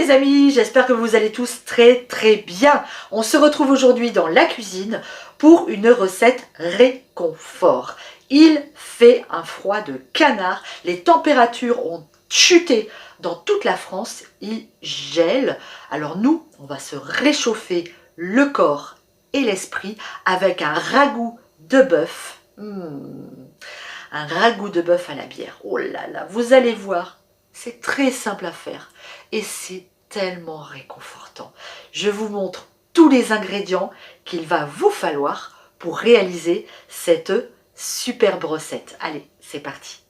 les amis, j'espère que vous allez tous très bien. On se retrouve aujourd'hui dans la cuisine pour une recette réconfort. Il fait un froid de canard, les températures ont chuté dans toute la France, il gèle. Alors nous, on va se réchauffer le corps et l'esprit avec un ragoût de bœuf. Un ragoût de bœuf à la bière. Oh là là, vous allez voir, c'est très simple à faire et c'est tellement réconfortant. Je vous montre tous les ingrédients qu'il va vous falloir pour réaliser cette superbe recette. Allez, c'est parti.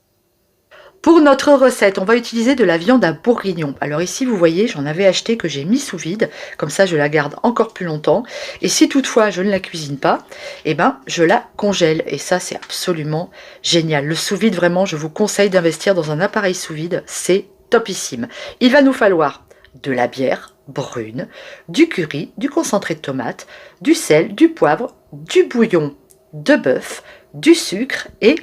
Pour notre recette, on va utiliser de la viande à bourguignon. Alors ici, vous voyez, j'en avais acheté que j'ai mis sous vide. Comme ça, je la garde encore plus longtemps. Et si toutefois, je ne la cuisine pas, eh ben, je la congèle. Et ça, c'est absolument génial. Le sous vide, vraiment, je vous conseille d'investir dans un appareil sous vide. C'est topissime. Il va nous falloir de la bière brune, du curry, du concentré de tomate, du sel, du poivre, du bouillon de bœuf, du sucre et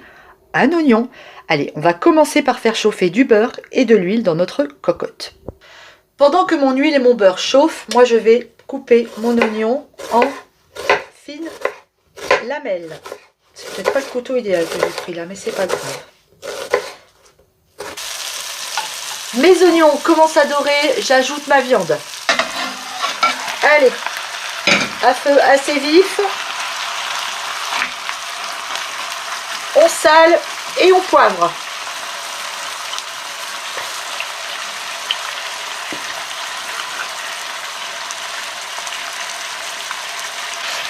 un oignon. Allez, on va commencer par faire chauffer du beurre et de l'huile dans notre cocotte. Pendant que mon huile et mon beurre chauffent, moi je vais couper mon oignon en fines lamelles. C'est peut-être pas le couteau idéal que j'ai pris là, mais c'est pas grave. Mes oignons commencent à dorer, j'ajoute ma viande. Allez, à feu assez vif. On sale et on poivre.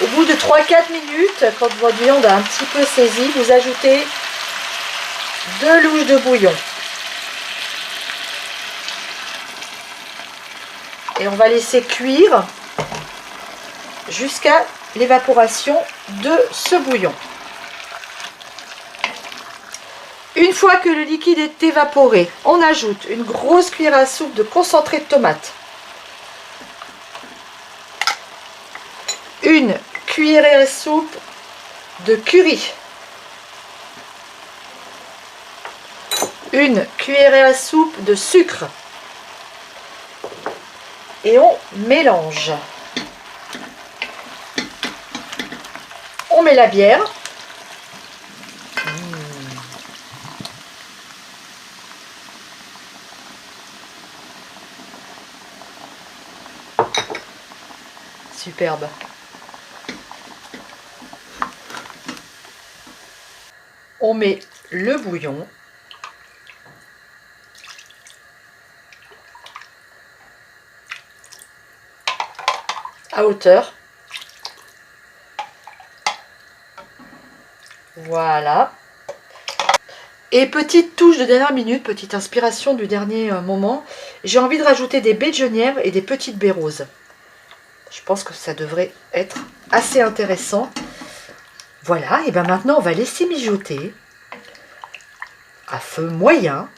Au bout de 3-4 minutes, quand votre viande a un petit peu saisi, vous ajoutez 2 louches de bouillon. Et on va laisser cuire jusqu'à l'évaporation de ce bouillon. Une fois que le liquide est évaporé, on ajoute une grosse cuillère à soupe de concentré de tomate, une cuillère à soupe de curry, une cuillère à soupe de sucre et on mélange. On met la bière. Superbe. On met le bouillon. À hauteur. Voilà. Et petite touche de dernière minute, petite inspiration du dernier moment, j'ai envie de rajouter des baies de genièvre et des petites baies roses. Je pense que ça devrait être assez intéressant. Voilà, et bien maintenant on va laisser mijoter à feu moyen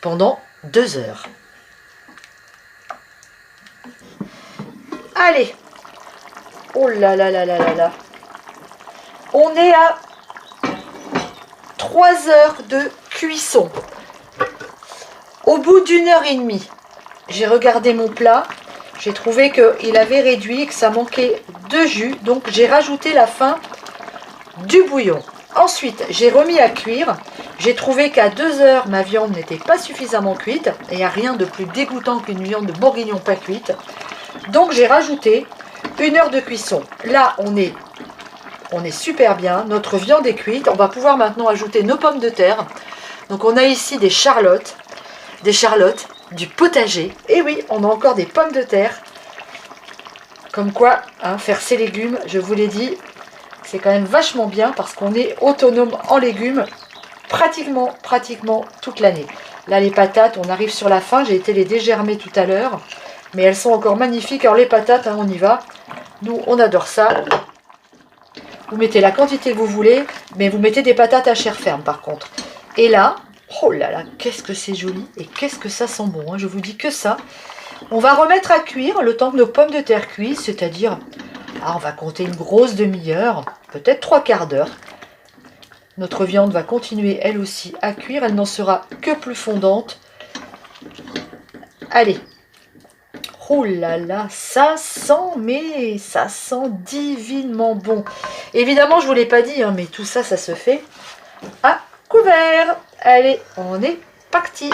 pendant 2 heures. Allez, oh là là là là là là. On est à 3 heures de cuisson. Au bout d'1 heure et demie, j'ai regardé mon plat. J'ai trouvé qu'il avait réduit et que ça manquait de jus. Donc j'ai rajouté la fin du bouillon. Ensuite, j'ai remis à cuire. J'ai trouvé qu'à 2 heures, ma viande n'était pas suffisamment cuite. Et il n'y a rien de plus dégoûtant qu'une viande de bourguignon pas cuite. Donc j'ai rajouté 1 heure de cuisson. Là, on est super bien. Notre viande est cuite. On va pouvoir maintenant ajouter nos pommes de terre. Donc on a ici des charlottes, du potager. Et oui, on a encore des pommes de terre. Comme quoi, hein, faire ses légumes, je vous l'ai dit, c'est quand même vachement bien parce qu'on est autonome en légumes pratiquement toute l'année. Là, les patates, on arrive sur la fin. J'ai été les dégermer tout à l'heure. Mais elles sont encore magnifiques. Alors les patates, hein, on y va. Nous, on adore ça. Vous mettez la quantité que vous voulez, mais vous mettez des patates à chair ferme par contre. Et là, oh là là, qu'est-ce que c'est joli et qu'est-ce que ça sent bon, hein, je vous dis que ça. On va remettre à cuire le temps que nos pommes de terre cuisent, c'est-à-dire, on va compter une grosse demi-heure, peut-être 3/4 d'heure. Notre viande va continuer elle aussi à cuire, elle n'en sera que plus fondante. Allez, Oh là là, ça sent, mais ça sent divinement bon. Évidemment, je ne vous l'ai pas dit, hein, mais tout ça, ça se fait à couvert. Allez, on est parti.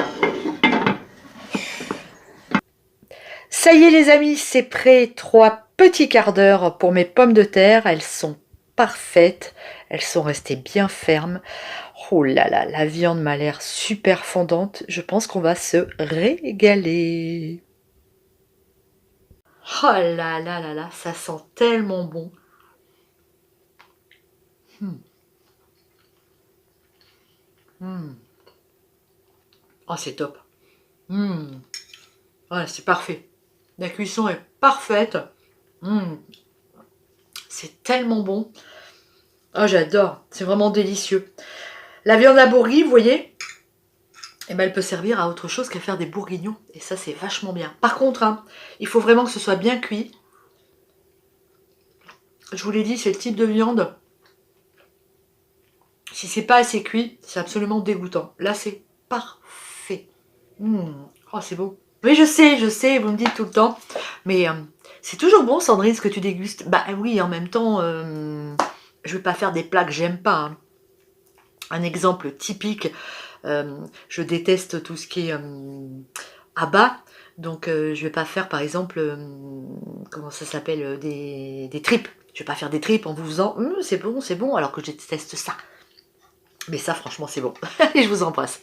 Ça y est les amis, c'est prêt. 3 petits quarts d'heure pour mes pommes de terre. Elles sont parfaites. Elles sont restées bien fermes. Oh là là, la viande m'a l'air super fondante. Je pense qu'on va se régaler. Oh là là là là, ça sent tellement bon. Oh, c'est top. Ouais, c'est parfait. La cuisson est parfaite. C'est tellement bon. Oh, j'adore. C'est vraiment délicieux. La viande à bourgui, vous voyez, eh ben, elle peut servir à autre chose qu'à faire des bourguignons. Et ça, c'est vachement bien. Par contre, hein, il faut vraiment que ce soit bien cuit. Je vous l'ai dit, c'est le type de viande. Si c'est pas assez cuit, c'est absolument dégoûtant. Là, c'est parfait. Oh, c'est bon. Oui, je sais, vous me dites tout le temps. Mais c'est toujours bon, Sandrine, ce que tu dégustes. Bah oui, en même temps, je vais pas faire des plats que j'aime pas. Hein. Un exemple typique, je déteste tout ce qui est à bas. Donc je vais pas faire par exemple, comment ça s'appelle, des tripes. Je vais pas faire des tripes en vous faisant c'est bon, alors que je déteste ça. Mais ça franchement c'est bon. Et je vous embrasse.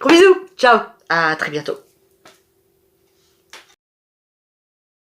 Gros bisous, ciao, à très bientôt.